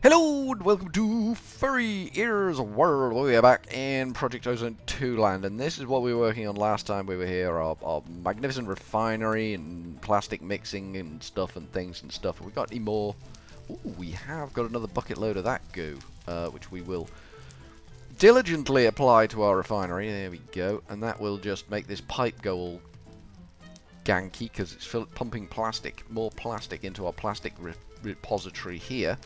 Hello and welcome to Furryearsworld. We are back in Project Ozone 2 land, and this is what we were working on last time we were here. Our magnificent refinery and plastic mixing and stuff and things and stuff. Have we got any more? Ooh, we have got another bucket load of that goo, which we will diligently apply to our refinery. There we go, and that will just make this pipe go all ganky because it's pumping more plastic into our plastic repository here.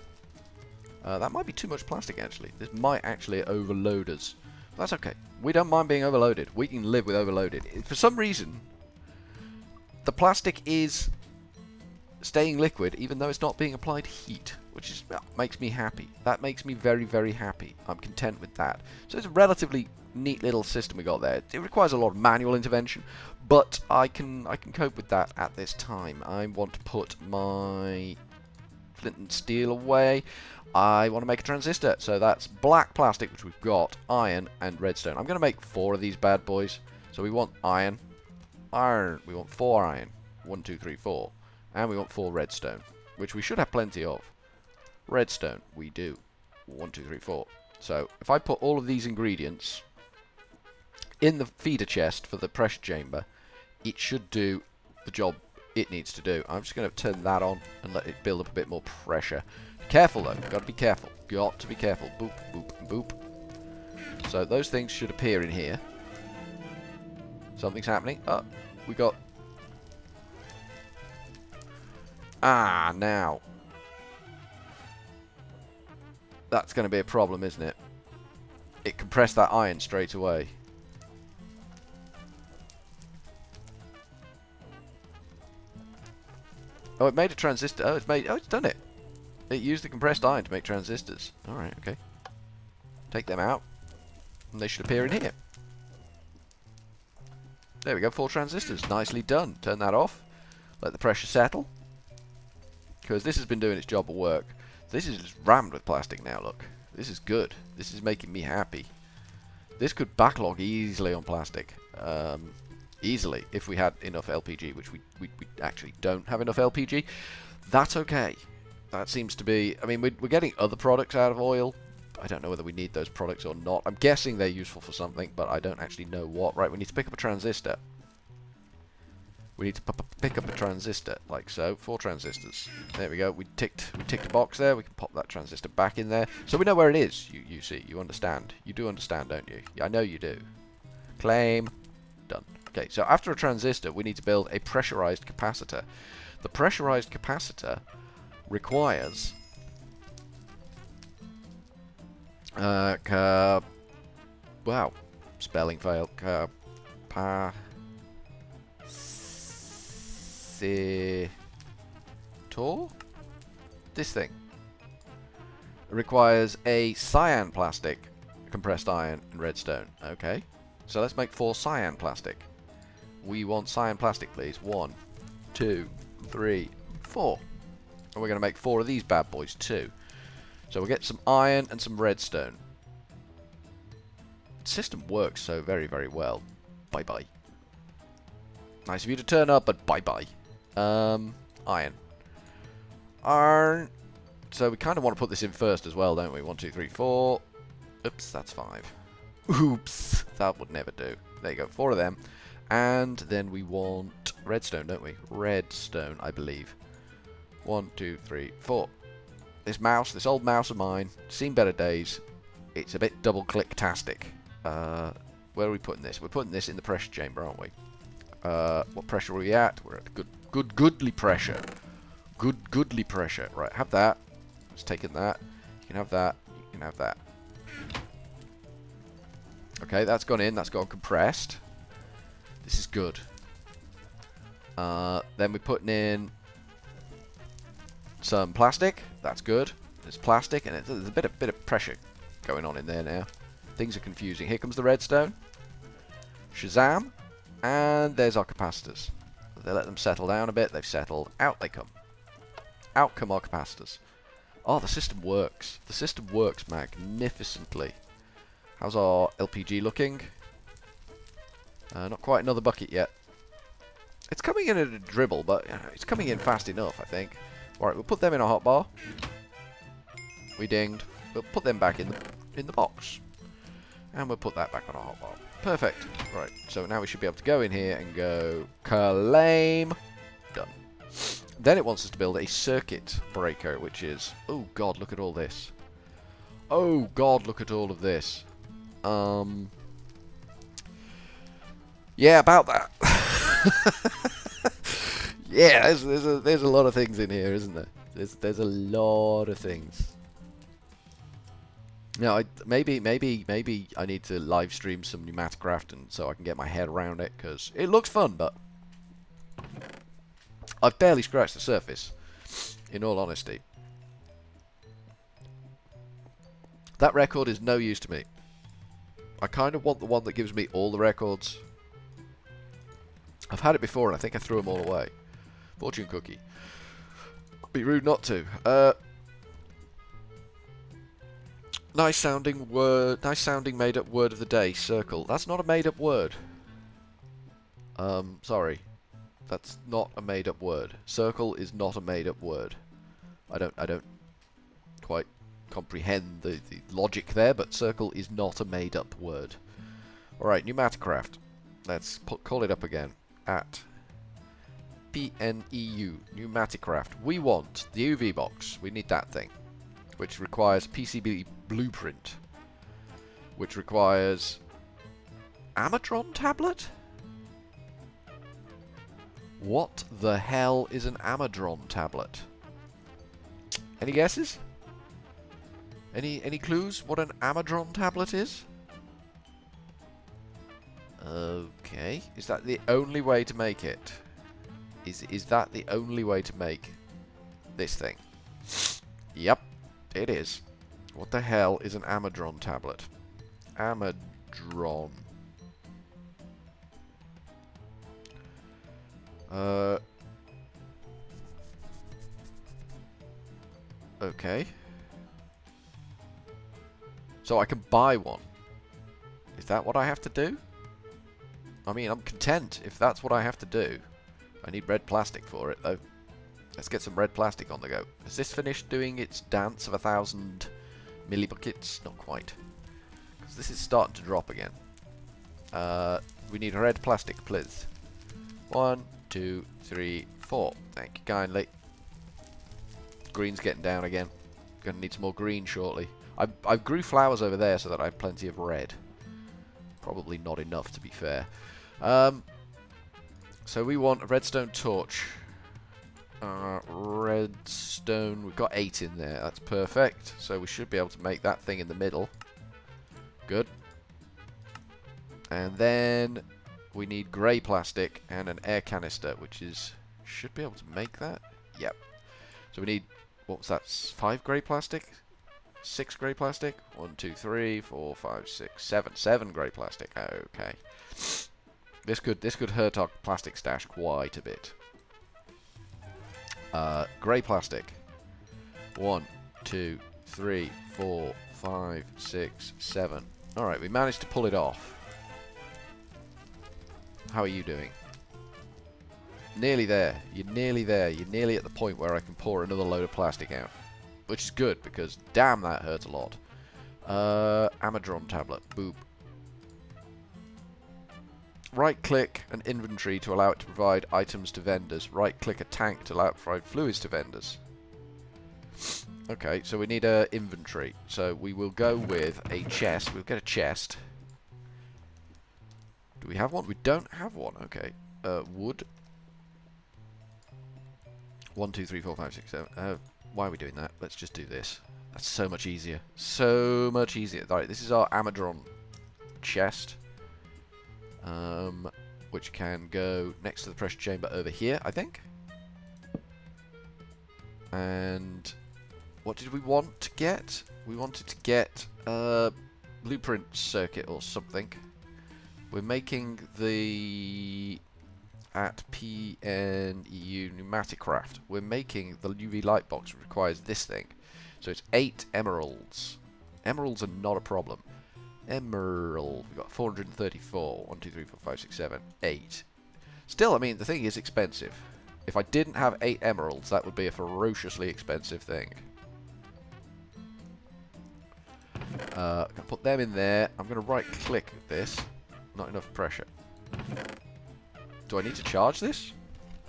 That might be too much plastic, actually. This might actually overload us. That's okay. We don't mind being overloaded. We can live with overloaded. For some reason, the plastic is staying liquid, even though it's not being applied heat, which is, makes me happy. That makes me very, very happy. I'm content with that. So it's a relatively neat little system we got there. It requires a lot of manual intervention, but I can cope with that at this time. I want to put my flint and steel away. I want to make a transistor, so that's black plastic, which we've got, iron, and redstone. I'm going to make 4 of these bad boys. So we want iron, we want 4 iron, 1, 2, 3, 4, and we want 4 redstone, which we should have plenty of. Redstone, we do, 1, 2, 3, 4. So if I put all of these ingredients in the feeder chest for the pressure chamber, it should do the job it needs to do. I'm just going to turn that on and let it build up a bit more pressure. Careful though, got to be careful. Got to be careful. Boop, boop, and boop. So those things should appear in here. Something's happening. Oh, we got... Ah, now. That's going to be a problem, isn't it? It compressed that iron straight away. Oh, it made a transistor. Oh, it's done it. It used the compressed iron to make transistors. Alright, okay. Take them out. And they should appear in here. There we go, 4 transistors. Nicely done. Turn that off. Let the pressure settle. Because this has been doing its job of work. This is just rammed with plastic now, look. This is good. This is making me happy. This could backlog easily on plastic. Easily, if we had enough LPG, which we actually don't have enough LPG. That's okay. That seems to be... I mean, we're getting other products out of oil. I don't know whether we need those products or not. I'm guessing they're useful for something, but I don't actually know what. Right, we need to pick up a transistor. We need to pick up a transistor, like so. 4 transistors. There we go. We ticked a box there. We can pop that transistor back in there. So we know where it is, you see. You understand. You do understand, don't you? Yeah, I know you do. Claim. Done. Okay, so after a transistor, we need to build a pressurized capacitor. The pressurized capacitor requires wow, spelling fail. Capacitor? This thing requires a cyan plastic, compressed iron, and redstone. Okay, so let's make 4 cyan plastic. We want cyan plastic, please. 1, 2, 3, 4. And we're going to make 4 of these bad boys too. So we'll get some iron and some redstone. The system works so very, very well. Bye-bye. Nice of you to turn up, but bye-bye. Iron. Iron. So we kind of want to put this in first as well, don't we? 1, 2, 3, 4. Oops, that's 5. Oops, that would never do. There you go, 4 of them. And then we want redstone, don't we? Redstone, I believe. 1, 2, 3, 4. This mouse, this old mouse of mine, seen better days. It's a bit double-click-tastic. Where are we putting this? We're putting this in the pressure chamber, aren't we? What pressure are we at? We're at goodly pressure. Goodly pressure. Right, have that. Let's take in that. You can have that. You can have that. Okay, that's gone in. That's gone compressed. This is good. Then we're putting in some plastic. That's good. There's plastic, and there's a bit of pressure going on in there now. Things are confusing. Here comes the redstone. Shazam. And there's our capacitors. They let them settle down a bit. They've settled. Out they come. Out come our capacitors. Oh, the system works. The system works magnificently. How's our LPG looking? Not quite another bucket yet. It's coming in at a dribble, but it's coming in fast enough, I think. Alright, we'll put them in a hotbar. we dinged. We'll put them back in the box. And we'll put that back on our hotbar. Perfect. Right, so now we should be able to go in here and go claim. Done. Then it wants us to build a circuit breaker, which is... Oh god, look at all this. Oh god, look at all of this. Yeah, about that. Yeah, there's a lot of things in here, isn't there? There's a lot of things. Now, maybe I need to live stream some Pneumaticraft, and so I can get my head around it, because it looks fun, but I've barely scratched the surface, in all honesty. That record is no use to me. I kind of want the one that gives me all the records. I've had it before, and I think I threw them all away. Fortune cookie. Be rude not to. Nice sounding word. Nice sounding made up word of the day. Circle. That's not a made up word. Sorry. That's not a made up word. Circle is not a made up word. I don't quite comprehend the logic there, but circle is not a made up word. Alright, Pneumaticraft. Let's call it up again. At PNEU, Pneumaticraft. We want the UV box. We need that thing. Which requires PCB blueprint. Which requires Amadron tablet? What the hell is an Amadron tablet? Any guesses? Any clues what an Amadron tablet is? Okay. Is that the only way to make it? Is that the only way to make this thing? Yep, it is. What the hell is an Amadron tablet? Amadron. Okay. So I can buy one. Is that what I have to do? I mean, I'm content if that's what I have to do. I need red plastic for it, though. Let's get some red plastic on the go. Has this finished doing its dance of 1,000 millibuckets? Not quite. Because this is starting to drop again. We need red plastic, please. 1, 2, 3, 4. Thank you kindly. Green's getting down again. Gonna need some more green shortly. I grew flowers over there so that I have plenty of red. Probably not enough, to be fair. So we want a redstone torch. Redstone, we've got 8 in there. That's perfect. So we should be able to make that thing in the middle. Good. And then we need grey plastic and an air canister, which is... should be able to make that? Yep. So we need... what was that? 5 grey plastic? 6 grey plastic? 1, 2, 3, 4, 5, 6, 7. 7 grey plastic. Okay. This could hurt our plastic stash quite a bit. Grey plastic. 1, 2, 3, 4, 5, 6, 7. Alright, we managed to pull it off. How are you doing? Nearly there. You're nearly there. You're nearly at the point where I can pour another load of plastic out. Which is good, because damn, that hurts a lot. Amadron tablet. Boop. Right-click an inventory to allow it to provide items to vendors. Right-click a tank to allow it to provide fluids to vendors. Okay, so we need a inventory. So we will go with a chest. We'll get a chest. Do we have one? We don't have one. Okay. Wood. 1, 2, 3, 4, 5, 6, 7. Why are we doing that? Let's just do this. That's so much easier. So much easier. Alright, this is our Amadron chest. Which can go next to the pressure chamber over here, I think. And what did we want to get? We wanted to get a blueprint circuit or something. We're making the... at PNEU Pneumaticraft. We're making the UV light box, which requires this thing. So it's 8 emeralds. Emeralds are not a problem. Emerald. We've got 434. 1, 2, 3, 4, 5, 6, 7, 8. Still, I mean, the thing is expensive. If I didn't have 8 emeralds, that would be a ferociously expensive thing. Gonna put them in there. I'm gonna right click this. Not enough pressure. Do I need to charge this?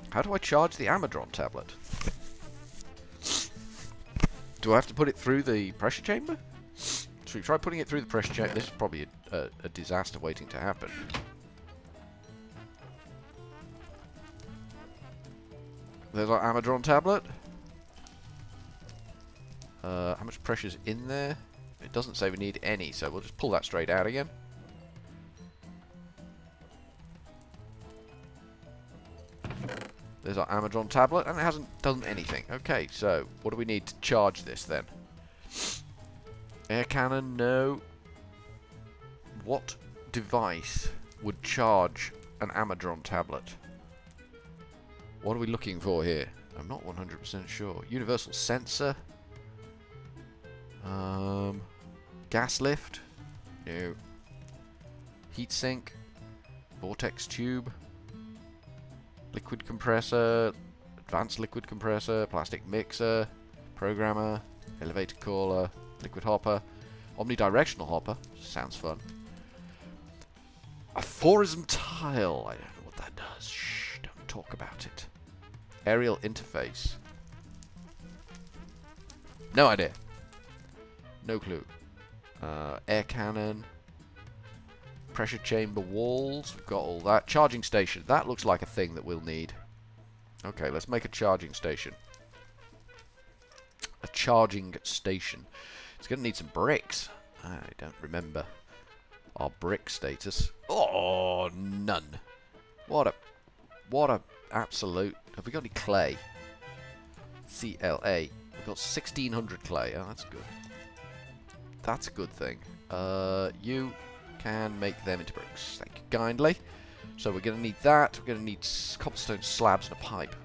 How do I charge the Amadron tablet? Do I have to put it through the pressure chamber? Should we try putting it through the pressure chamber? This is probably a disaster waiting to happen. There's our Amadron tablet. How much pressure's in there? It doesn't say we need any, so we'll just pull that straight out again. There's our Amadron tablet, and it hasn't done anything. Okay, so what do we need to charge this then? Air cannon, no. What device would charge an Amadron tablet? What are we looking for here? I'm not 100% sure. Universal sensor. Gas lift. No. Heatsink. Vortex tube. Liquid compressor. Advanced liquid compressor. Plastic mixer. Programmer. Elevator caller. Liquid hopper. Omnidirectional hopper. Sounds fun. Aphorism tile. I don't know what that does. Shh, don't talk about it. Aerial interface. No idea. No clue. Air cannon. Pressure chamber walls. We've got all that. Charging station. That looks like a thing that we'll need. Okay, let's make a charging station. A charging station. It's going to need some bricks. I don't remember our brick status. Oh, none. What a absolute... Have we got any clay? CLA. We've got 1,600 clay. Oh, that's good. That's a good thing. You can make them into bricks. Thank you kindly. So we're going to need that. We're going to need cobblestone slabs and a pipe.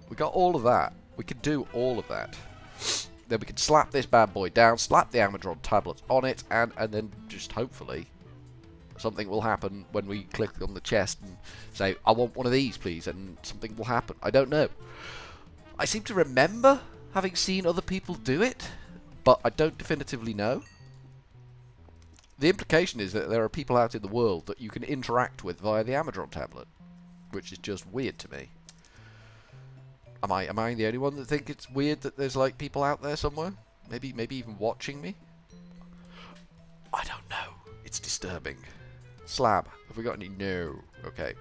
We got all of that. We could do all of that. Then we can slap this bad boy down, slap the Amadron tablets on it, and then just hopefully something will happen when we click on the chest and say, I want one of these, please, and something will happen. I don't know. I seem to remember having seen other people do it, but I don't definitively know. The implication is that there are people out in the world that you can interact with via the Amadron tablet, which is just weird to me. Am I the only one that think it's weird that there's like people out there somewhere? Maybe even watching me? I don't know. It's disturbing. Slab. Have we got any? No. Okay.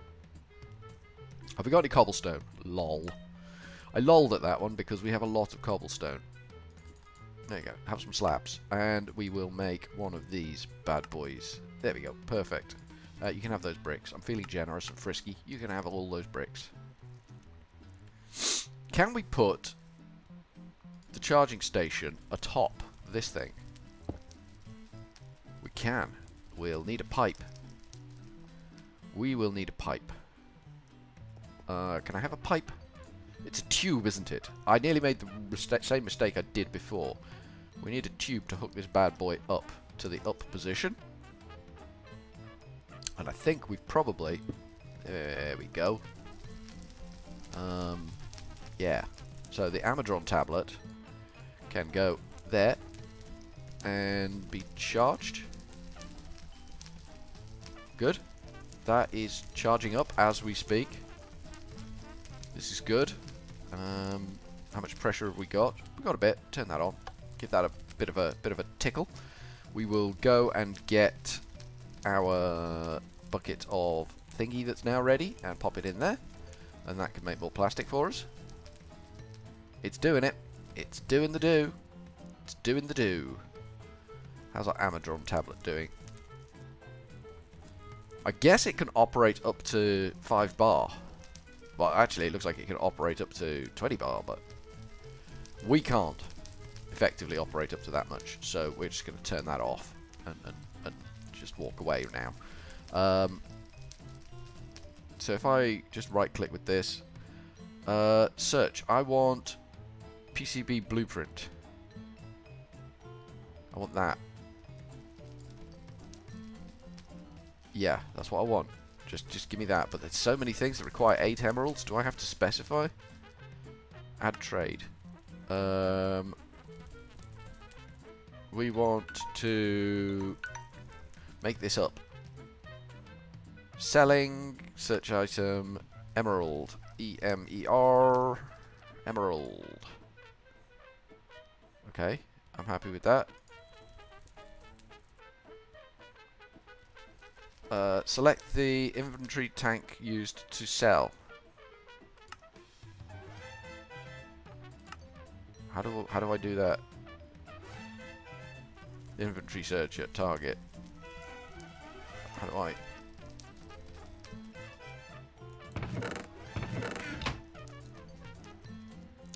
Have we got any cobblestone? Lol. I lolled at that one because we have a lot of cobblestone. There you go. Have some slabs. And we will make one of these bad boys. There we go. Perfect. You can have those bricks. I'm feeling generous and frisky. You can have all those bricks. Can we put the charging station atop this thing? We can. We'll need a pipe. We will need a pipe. Can I have a pipe? It's a tube, isn't it? I nearly made the same mistake I did before. We need a tube to hook this bad boy up to the up position. And I think we've probably... There we go. Yeah. So the Amadron tablet can go there and be charged. Good. That is charging up as we speak. This is good. How much pressure have we got? We've got a bit. Turn that on. Give that a bit of a tickle. We will go and get our bucket of thingy that's now ready and pop it in there, and that can make more plastic for us. It's doing it. It's doing the do. It's doing the do. How's our Amadron tablet doing? I guess it can operate up to 5 bar. Well, actually, it looks like it can operate up to 20 bar, but we can't effectively operate up to that much. So we're just going to turn that off and just walk away now. So if I just right-click with this, search. I want PCB blueprint. I want that. Yeah, that's what I want. Just give me that. But there's so many things that require 8 emeralds. Do I have to specify? Add trade. we want to make this up. Selling, search item, emerald, E-M-E-R, emerald. Okay, I'm happy with that. Select the inventory tank used to sell. How do I do that? Inventory search at target. How do I?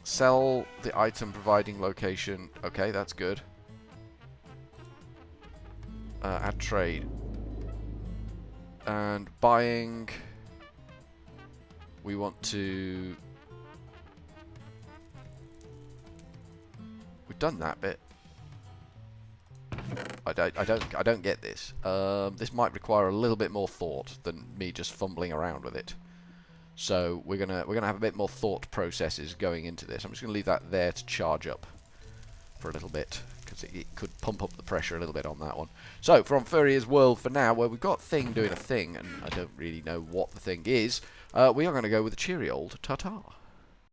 Sell the item providing location. Okay, that's good. Add trade. And buying. We want to. We've done that bit. I don't get this. This might require a little bit more thought than me just fumbling around with it. So we're gonna have a bit more thought processes going into this. I'm just gonna leave that there to charge up for a little bit because it could pump up the pressure a little bit on that one. So from Furryearsworld for now, where we've got thing doing a thing, and I don't really know what the thing is, we are going to go with a cheery old ta-ta.